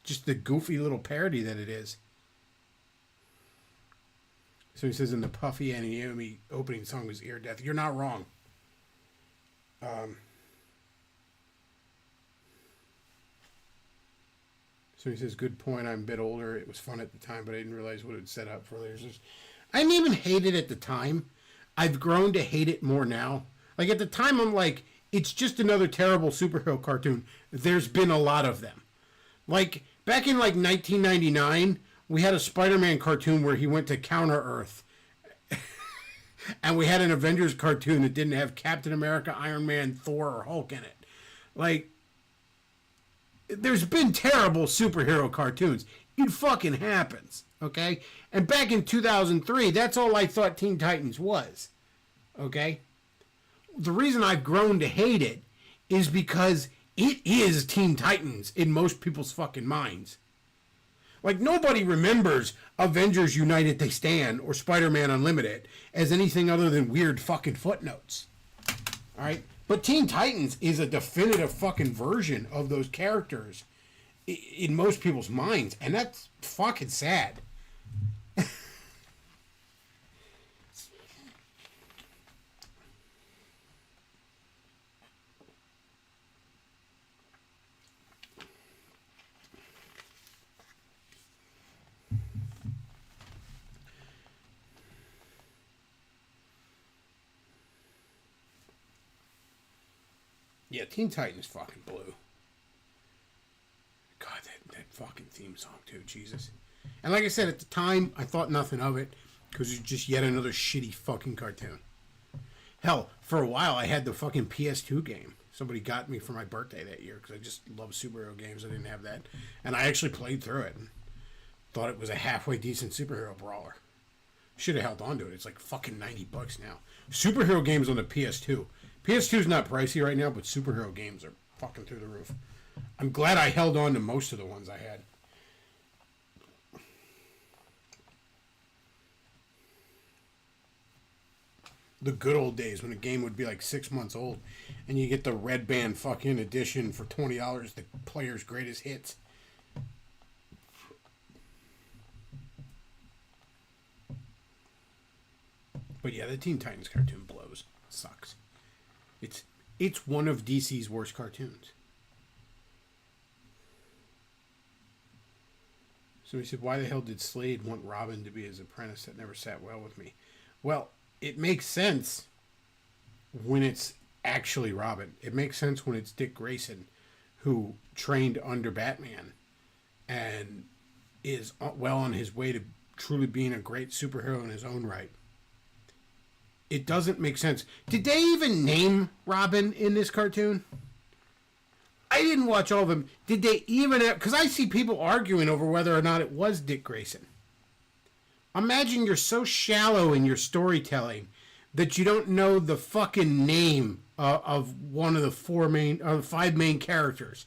Just the goofy little parody that it is. So he says in the Puffy and Naomi opening song was Ear Death. You're not wrong. So he says, good point. I'm a bit older. It was fun at the time, but I didn't realize what it would set up for later. I didn't even hate it at the time. I've grown to hate it more now. Like at the time, I'm like, it's just another terrible superhero cartoon. There's been a lot of them. Like back in like 1999, we had a Spider-Man cartoon where he went to Counter Earth. And we had an Avengers cartoon that didn't have Captain America, Iron Man, Thor, or Hulk in it. Like, there's been terrible superhero cartoons. It fucking happens, okay? And back in 2003, that's all I thought Teen Titans was, okay? The reason I've grown to hate it is because it is Teen Titans in most people's fucking minds. Like, nobody remembers Avengers United They Stand or Spider-Man Unlimited as anything other than weird fucking footnotes. Alright? But Teen Titans is a definitive fucking version of those characters in most people's minds. And that's fucking sad. Yeah, Teen Titans fucking blew. God, that fucking theme song too, Jesus. And like I said, at the time, I thought nothing of it because it's just yet another shitty fucking cartoon. Hell, for a while, I had the fucking PS2 game. Somebody got me for my birthday that year because I just love superhero games. I didn't have that. And I actually played through it and thought it was a halfway decent superhero brawler. Should have held on to it. It's like fucking $90 now. Superhero games on the PS2. PS2 is not pricey right now, but superhero games are fucking through the roof. I'm glad I held on to most of the ones I had. The good old days when a game would be like 6 months old and you get the red band fucking edition for $20, the player's greatest hits. But yeah, the Teen Titans cartoon blows. Sucks. It's one of DC's worst cartoons. So he said, why the hell did Slade want Robin to be his apprentice? That never sat well with me. Well, it makes sense when it's actually Robin. It makes sense when it's Dick Grayson, who trained under Batman and is well on his way to truly being a great superhero in his own right. It doesn't make sense. Did they even name Robin in this cartoon? I didn't watch all of them. Did they even... Because I see people arguing over whether or not it was Dick Grayson. Imagine you're so shallow in your storytelling that you don't know the fucking name of one of the five main characters.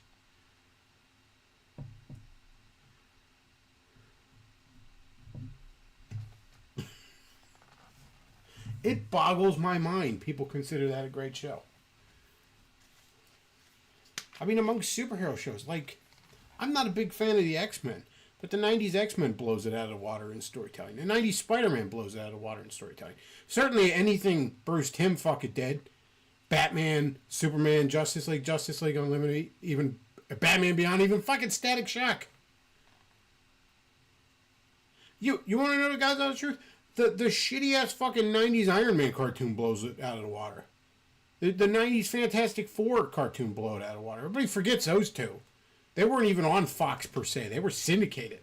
It boggles my mind people consider that a great show. I mean, amongst superhero shows, like, I'm not a big fan of the X-Men, but the 90s X-Men blows it out of the water in storytelling. The 90s Spider-Man blows it out of the water in storytelling. Certainly anything Bruce Timm fucking did, Batman, Superman, Justice League Unlimited, even Batman Beyond, even fucking Static Shock. You want to know the guy's honest truth? The shitty ass fucking 90s Iron Man cartoon blows it out of the water. The 90s Fantastic Four cartoon blew it out of the water. Everybody forgets those two. They weren't even on Fox per se. They were syndicated.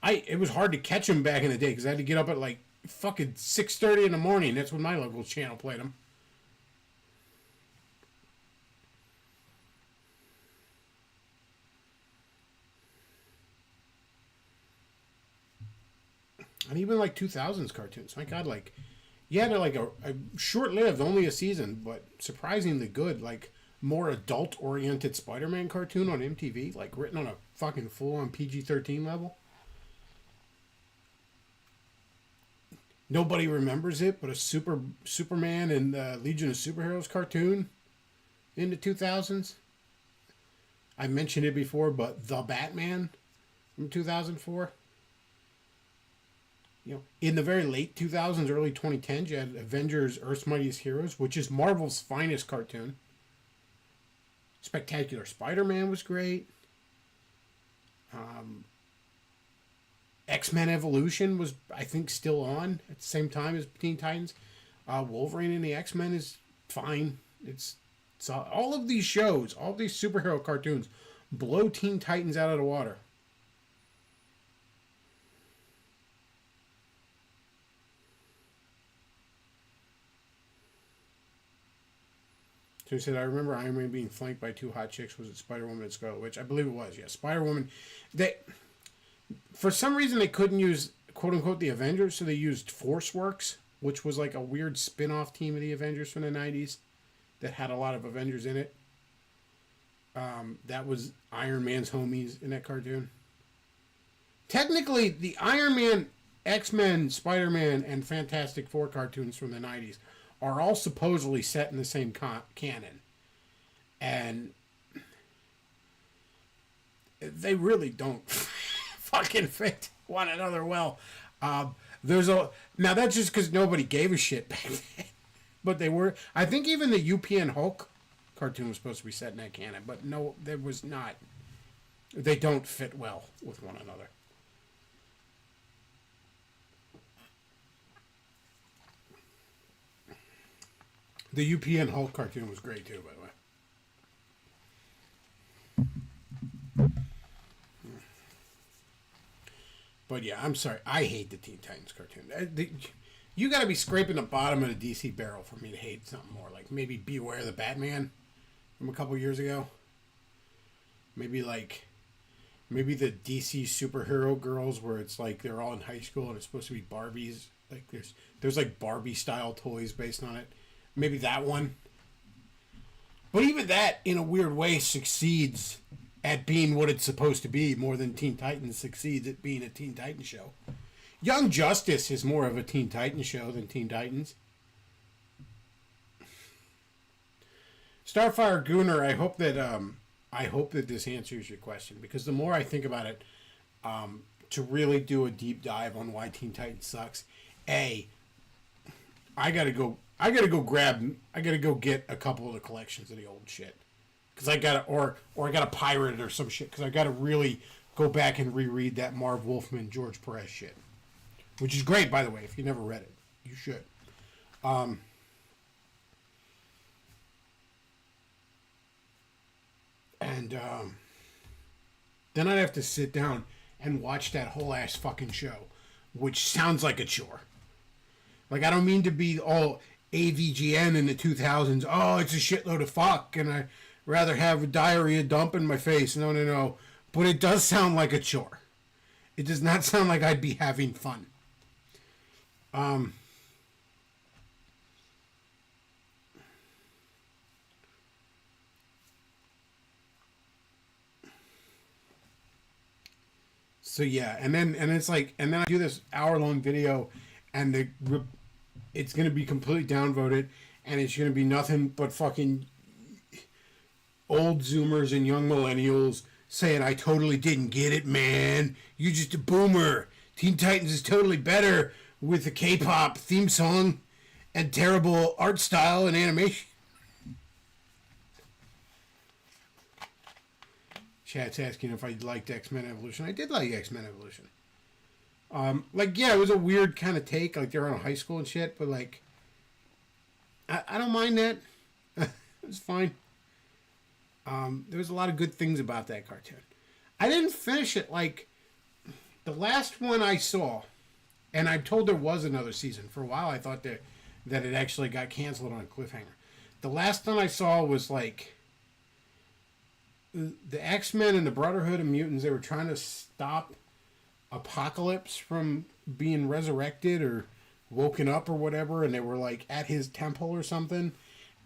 It was hard to catch them back in the day because I had to get up at like fucking 6:30 in the morning. That's when my local channel played them. And even like 2000s cartoons. My God, like, you had like a short-lived, only a season, but surprisingly good, like, more adult-oriented Spider-Man cartoon on MTV, like, written on a fucking full-on PG-13 level. Nobody remembers it, but a Superman and Legion of Superheroes cartoon in the 2000s. I mentioned it before, but The Batman from 2004. In the very late 2000s, early 2010s, you had Avengers: Earth's Mightiest Heroes, which is Marvel's finest cartoon. Spectacular Spider-Man was great. X-Men Evolution was, I think, still on at the same time as Teen Titans. Wolverine and the X-Men is fine. It's all of these shows, all these superhero cartoons, blow Teen Titans out of the water. So he said, I remember Iron Man being flanked by two hot chicks. Was it Spider-Woman and Scarlet Witch? I believe it was, yeah. Spider-Woman. For some reason, they couldn't use, quote-unquote, the Avengers, so they used Force Works, which was like a weird spin-off team of the Avengers from the 90s that had a lot of Avengers in it. That was Iron Man's homies in that cartoon. Technically, the Iron Man, X-Men, Spider-Man, and Fantastic Four cartoons from the 90s are all supposedly set in the same canon. And they really don't fucking fit one another well. Now that's just because nobody gave a shit back then. But they were. I think even the UPN Hulk cartoon was supposed to be set in that canon, but no, there was not. They don't fit well with one another. The UPN Hulk cartoon was great too, by the way. But yeah, I'm sorry. I hate the Teen Titans cartoon. You got to be scraping the bottom of the DC barrel for me to hate something more. Like maybe Beware the Batman from a couple years ago. Maybe the DC superhero girls where it's like they're all in high school and it's supposed to be Barbies. Like there's like Barbie style toys based on it. Maybe that one. But even that, in a weird way, succeeds at being what it's supposed to be more than Teen Titans succeeds at being a Teen Titans show. Young Justice is more of a Teen Titans show than Teen Titans. Starfire Gooner, I hope that this answers your question, because the more I think about it, to really do a deep dive on why Teen Titans sucks, I gotta go get a couple of the collections of the old shit, because I gotta pirate it or some shit, because I gotta really go back and reread that Marv Wolfman George Perez shit, which is great, by the way. If you never read it, you should. Then I'd have to sit down and watch that whole ass fucking show, which sounds like a chore. Like, I don't mean to be all AVGN in the 2000s. Oh, it's a shitload of fuck, and I'd rather have a diarrhea dump in my face. No. But it does sound like a chore. It does not sound like I'd be having fun. So yeah, and then I do this hour-long video, and it's gonna be completely downvoted, and it's gonna be nothing but fucking old Zoomers and young millennials saying, I totally didn't get it, man. You're just a boomer. Teen Titans is totally better with the K-pop theme song and terrible art style and animation. Chat's asking if I liked X-Men Evolution. I did like X-Men Evolution. It was a weird kind of take. Like, they're on high school and shit, but, like, I don't mind that. It was fine. There was a lot of good things about that cartoon. I didn't finish it. Like, the last one I saw, and I'm told there was another season. For a while, I thought that it actually got canceled on a cliffhanger. The last one I saw was, like, the X-Men and the Brotherhood of Mutants. They were trying to stop Apocalypse from being resurrected or woken up or whatever, and they were, like, at his temple or something,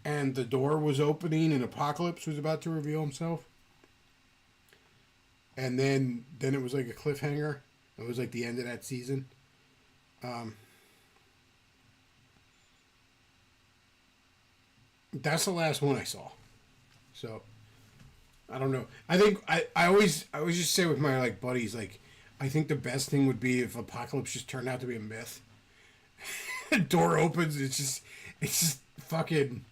and the door was opening and Apocalypse was about to reveal himself. And then it was like a cliffhanger. It was like the end of that season. That's the last one I saw. So I don't know. I think I always just say with my, like, buddies, like, I think the best thing would be if Apocalypse just turned out to be a myth. Door opens, it's just fucking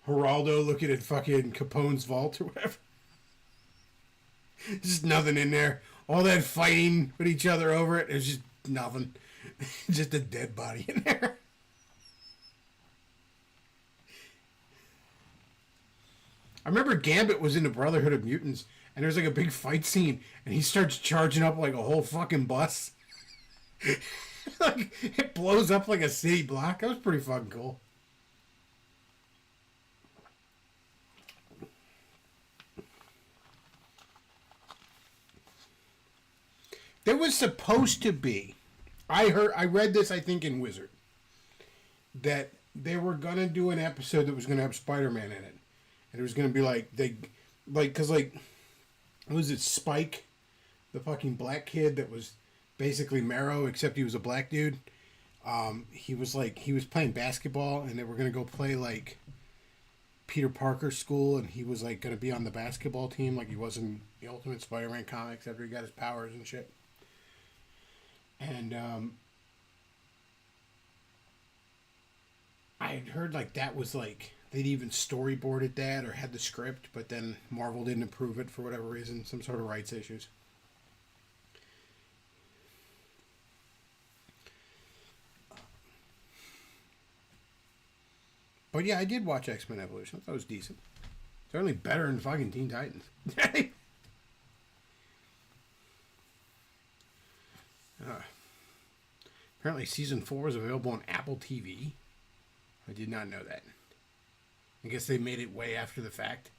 Geraldo looking at fucking Capone's vault or whatever. There's just nothing in there. All that fighting with each other over it, there's just nothing. Just a dead body in there. I remember Gambit was in the Brotherhood of Mutants, and there's like a big fight scene, and he starts charging up like a whole fucking bus. Like, it blows up like a city block. That was pretty fucking cool. There was supposed to be, I read this, I think, in Wizard, that they were gonna do an episode that was gonna have Spider-Man in it, and it was gonna be because what was it, Spike, the fucking black kid that was basically Marrow, except he was a black dude. He was playing basketball, and they were gonna go play like Peter Parker's school, and he was like gonna be on the basketball team, like he was in the Ultimate Spider-Man comics after he got his powers and shit. And I had heard like that was like they'd even storyboarded that or had the script, but then Marvel didn't approve it for whatever reason, some sort of rights issues. But yeah, I did watch X-Men Evolution. I thought it was decent. Certainly better than fucking Teen Titans. Apparently season 4 is available on Apple TV. I did not know that. I guess they made it way after the fact.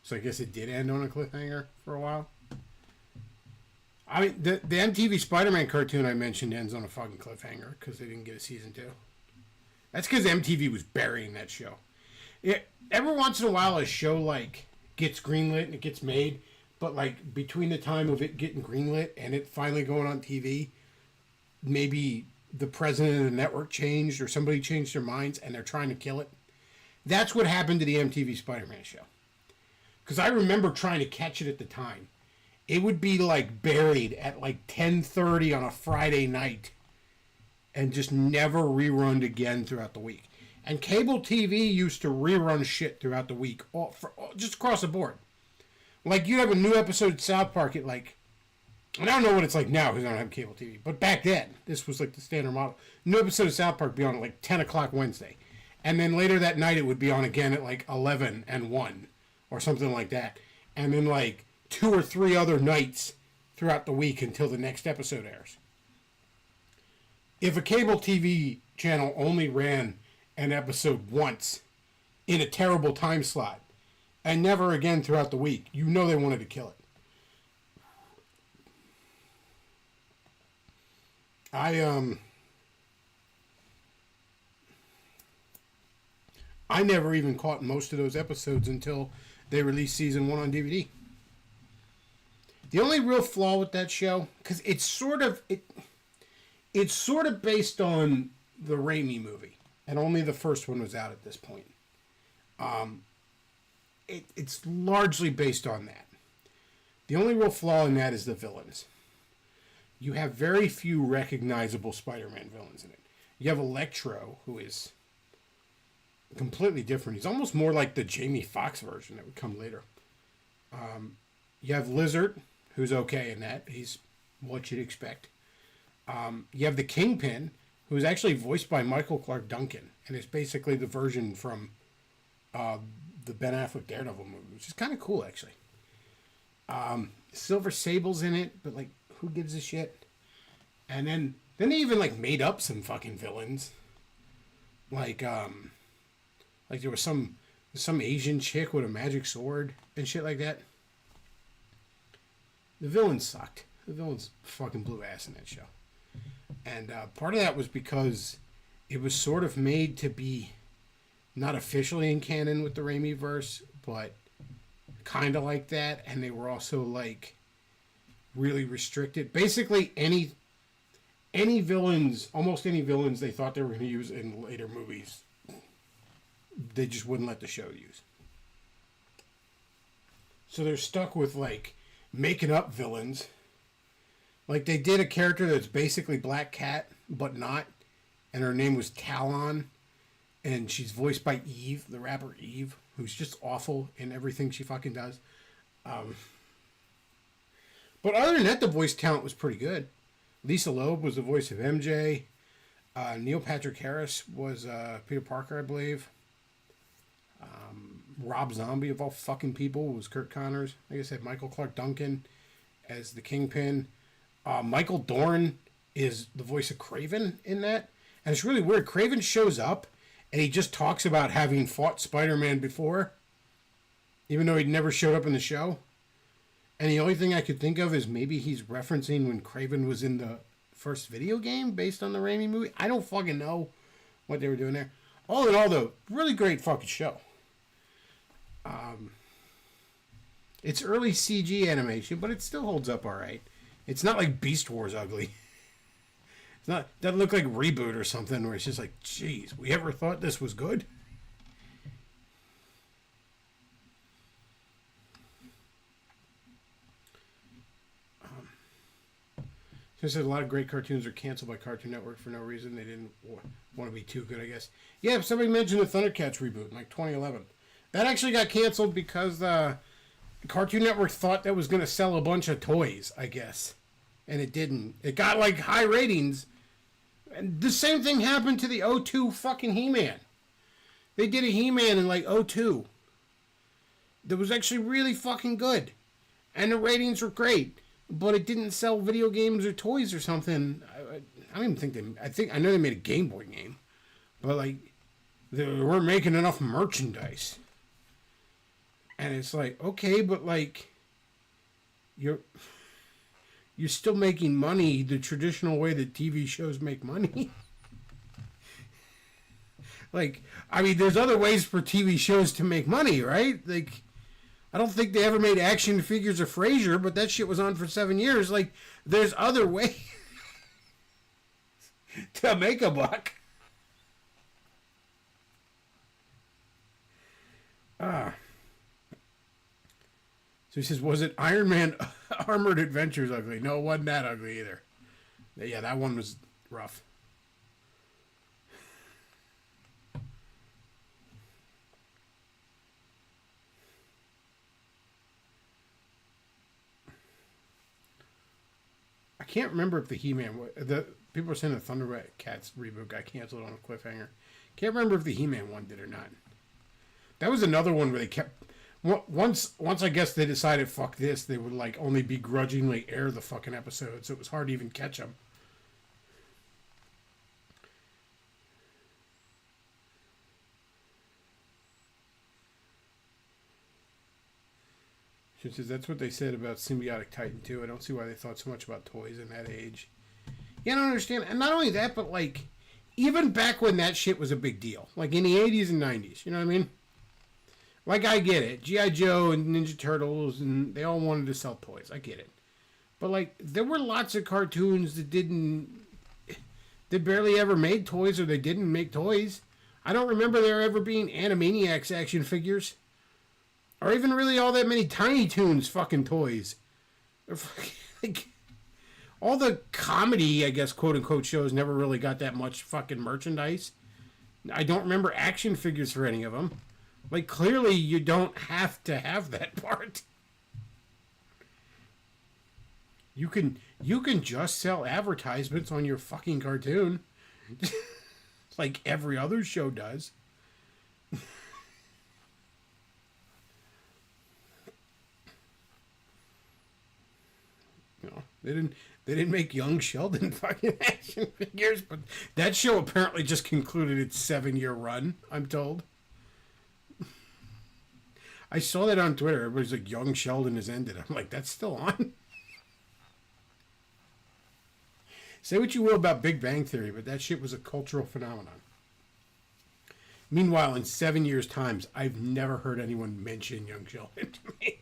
So I guess it did end on a cliffhanger for a while. I mean, the MTV Spider-Man cartoon I mentioned ends on a fucking cliffhanger because they didn't get a season 2. That's because MTV was burying that show. Every once in a while a show like gets greenlit and it gets made, but like between the time of it getting greenlit and it finally going on TV, maybe the president of the network changed or somebody changed their minds and they're trying to kill it. That's what happened to the MTV Spider-Man show. Because I remember trying to catch it at the time. It would be like buried at like 10:30 on a Friday night and just never rerun again throughout the week. And cable TV used to rerun shit throughout the week, just across the board. Like, you'd have a new episode of South Park at like, and I don't know what it's like now because I don't have cable TV, but back then, this was like the standard model. New episode of South Park would be on at like 10 o'clock Wednesday. And then later that night, it would be on again at like 11 and 1 or something like that. And then like 2 or 3 other nights throughout the week until the next episode airs. If a cable TV channel only ran an episode once in a terrible time slot and never again throughout the week, you know they wanted to kill it. I never even caught most of those episodes until they released season 1 on DVD. The only real flaw with that show, because it's sort of based on the Raimi movie, and only the first one was out at this point. It's largely based on that. The only real flaw in that is the villains. You have very few recognizable Spider-Man villains in it. You have Electro, who is completely different. He's almost more like the Jamie Foxx version that would come later. You have Lizard, who's okay in that. He's what you'd expect. You have the Kingpin, who is actually voiced by Michael Clark Duncan, and is basically the version from the Ben Affleck Daredevil movie, which is kind of cool, actually. Silver Sable's in it, but like, who gives a shit? And then they even like made up some fucking villains, like there was some Asian chick with a magic sword and shit like that. The villains sucked. The villains fucking blew ass in that show. And part of that was because it was sort of made to be not officially in canon with the Raimi verse, but kind of like that. And they were also like really restricted. Basically, any villains, almost any villains they thought they were going to use in later movies, they just wouldn't let the show use. So they're stuck with like making up villains Like, they did a character that's basically Black Cat, but not. And her name was Talon. And she's voiced by Eve, the rapper Eve, who's just awful in everything she fucking does. But other than that, the voice talent was pretty good. Lisa Loeb was the voice of MJ. Neil Patrick Harris was Peter Parker, I believe. Rob Zombie, of all fucking people, was Kurt Connors. Like I said, Michael Clark Duncan as the Kingpin. Michael Dorn is the voice of Kraven in that. And it's really weird. Kraven shows up, and he just talks about having fought Spider-Man before, even though he'd never showed up in the show. And the only thing I could think of is maybe he's referencing when Kraven was in the first video game based on the Raimi movie. I don't fucking know what they were doing there. All in all, though, really great fucking show. It's early CG animation, but it still holds up all right. It's not like Beast Wars ugly. It's not, doesn't look like Reboot or something where it's just like, geez, we ever thought this was good? Since a lot of great cartoons are canceled by Cartoon Network for no reason, they didn't want to be too good, I guess. Yeah, somebody mentioned the Thundercats reboot in like 2011. That actually got canceled because Cartoon Network thought that was going to sell a bunch of toys, I guess. And it didn't. It got like high ratings. And the same thing happened to the '02 fucking He-Man. They did a He-Man in like '02. That was actually really fucking good. And the ratings were great. But it didn't sell video games or toys or something. I don't even think I know they made a Game Boy game. But like, they weren't making enough merchandise. And it's like, okay, but like, you're still making money the traditional way that TV shows make money. Like, I mean, there's other ways for TV shows to make money, right? Like, I don't think they ever made action figures of Frasier, but that shit was on for 7 years. Like, there's other ways to make a buck. So he says, was it Iron Man Armored Adventures ugly? No, it wasn't that ugly either. Yeah, that one was rough. I can't remember if the He-Man... The people are saying the Thundercats reboot got canceled on a cliffhanger. Can't remember if the He-Man one did or not. That was another one where they kept... Once I guess they decided, fuck this, they would like only begrudgingly air the fucking episodes, so it was hard to even catch them. She says that's what they said about Symbiotic Titan 2. I don't see why they thought so much about toys in that age. Yeah, I don't understand. And not only that, but like, even back when that shit was a big deal, like in the 80s and 90s, you know what I mean? Like, I get it. G.I. Joe and Ninja Turtles, and they all wanted to sell toys. I get it. But, like, there were lots of cartoons that barely ever made toys, or they didn't make toys. I don't remember there ever being Animaniacs action figures. Or even really all that many Tiny Toons fucking toys. Like, all the comedy, I guess, quote-unquote, shows never really got that much fucking merchandise. I don't remember action figures for any of them. Like, clearly you don't have to have that part. You can just sell advertisements on your fucking cartoon. Like every other show does. No, they didn't make Young Sheldon fucking action figures, but that show apparently just concluded its 7-year run, I'm told. I saw that on Twitter. Everybody's like, Young Sheldon has ended. I'm like, that's still on? Say what you will about Big Bang Theory, but that shit was a cultural phenomenon. Meanwhile, in 7 years' times, I've never heard anyone mention Young Sheldon to me.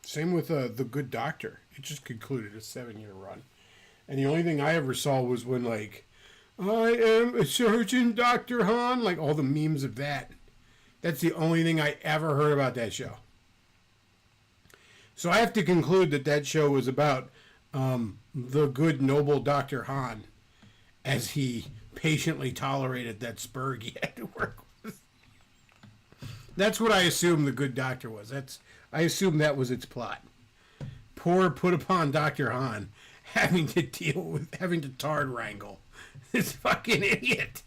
Same with The Good Doctor. It just concluded a 7-year run. And the only thing I ever saw was when, like, I am a surgeon, Dr. Han. Like all the memes of that. That's the only thing I ever heard about that show. So I have to conclude that that show was about the good, noble Dr. Han as he patiently tolerated that spurg he had to work with. That's what I assume the good doctor was. I assume that was its plot. Poor put upon Dr. Han having to tard wrangle this fucking idiot.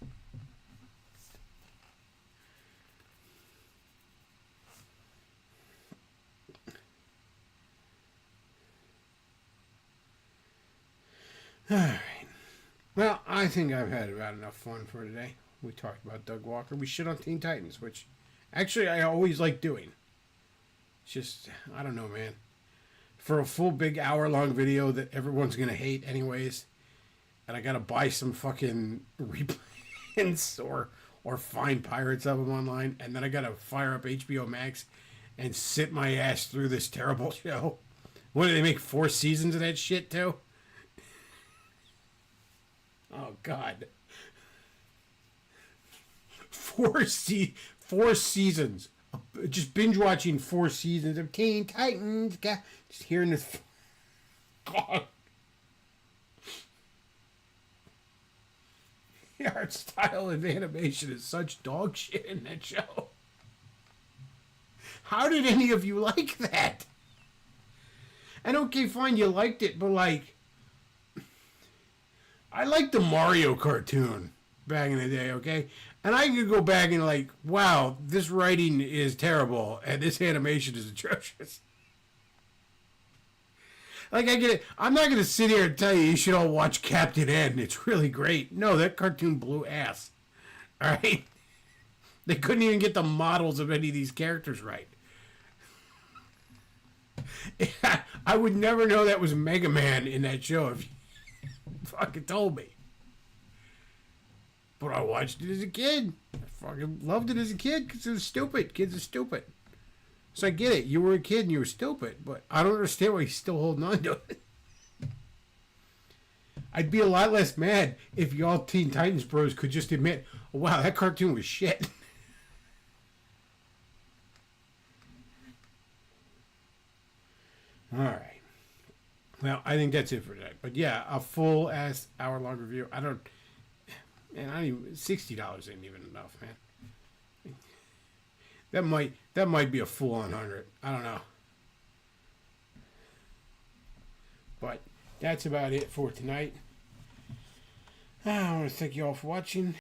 All right. Well, I think I've had about enough fun for today. We talked about Doug Walker. We shit on Teen Titans, which actually I always like doing. It's just, I don't know, man. For a full big hour-long video that everyone's going to hate anyways, and I got to buy some fucking reprints or find pirates of them online, and then I got to fire up HBO Max and sit my ass through this terrible show. What, do they make 4 seasons of that shit, too? Oh, God. 4 seasons. Just binge watching 4 seasons of Teen Titans. Just hearing this. God. The art style and animation is such dog shit in that show. How did any of you like that? And okay, fine, you liked it, but like, I liked the Mario cartoon back in the day, okay? And I could go back and like, wow, this writing is terrible and this animation is atrocious. Like, I get it. I'm not going to sit here and tell you should all watch Captain N. It's really great. No, that cartoon blew ass. All right? They couldn't even get the models of any of these characters right. I would never know that was Mega Man in that show if you fucking told me. But I watched it as a kid. I fucking loved it as a kid because it was stupid. Kids are stupid. So I get it. You were a kid and you were stupid, but I don't understand why you're still holding on to it. I'd be a lot less mad if y'all Teen Titans bros could just admit, oh, wow, that cartoon was shit. All right. Well, I think that's it for today. But yeah, a full ass hour long review. I don't even $60 ain't even enough, man. That might be a full on 100. I don't know. But that's about it for tonight. I want to thank you all for watching.